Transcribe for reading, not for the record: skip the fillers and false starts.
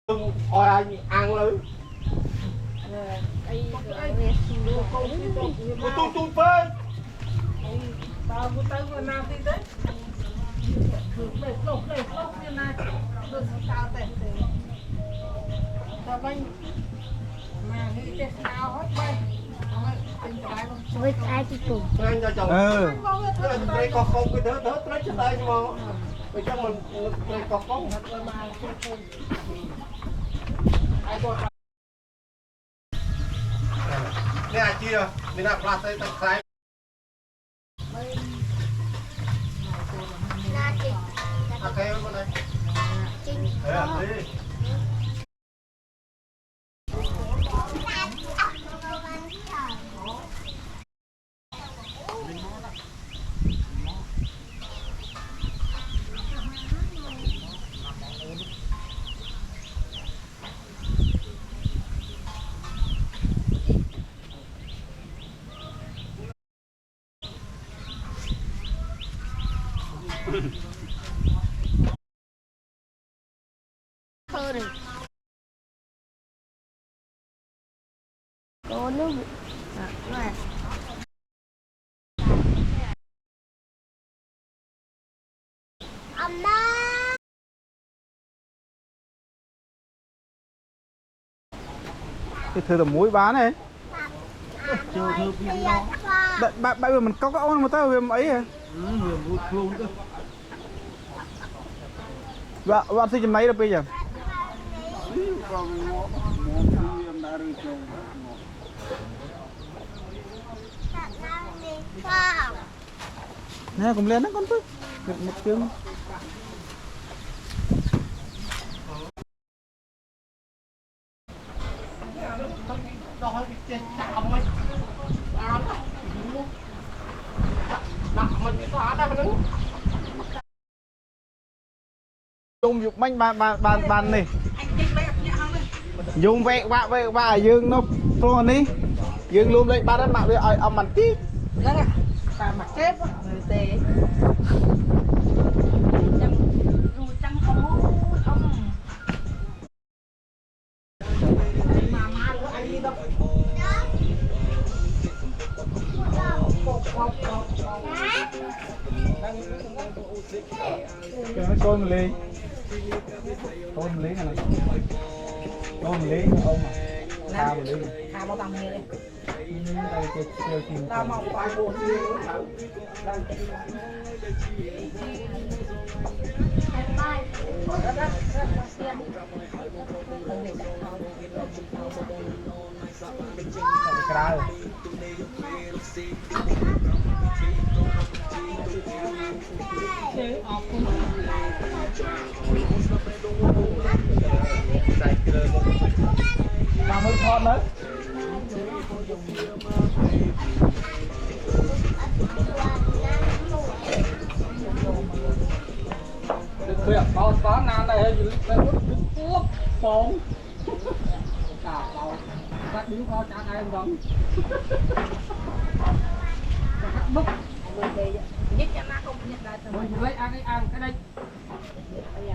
Ôi anh ăn luôn. Tung phơi. Tao muốn tới vừa nào thì đấy. Để lột như này. Được sao tệ thế. Tao bánh. Mà nghĩ chết sao hết bay. Với ai thì cùng. Anh cho chồng. Cái con không cái đỡ tới cho tay nhưng mà bây giờ mình cái con không mà ai coi nè ai chia mình làm plat tay tay trái ok con này đi Thôi rồi. Có nước. Rồi. 엄마. Cái thưa là muối bán này. Bạn vừa mình có cái ôn mà tao vừa ấy à. Bạn xin mấy đâu bây giờ. Nè cùng lên đó con thôi. Được một tiếng. Dùng dục bánh bàn này dùng vẹn vạ dương nó luôn đi dương luôn đây ba đất mạng với ông mặt tí Bà mặt xếp á, người tê. Trăng không. Mà của anh đi đâu? con một ly này con một ly ông à một ly Thà bao bằng này đi. đây chơi chim Tao mong qua buồn đi. cái mà mới thon đấy việc có nan đây hơi lấp bóng cả tàu bắt điếu kho chả ai không bốc Nhất cho nó không nhất lại tao. lấy ăn cái đây Bây giờ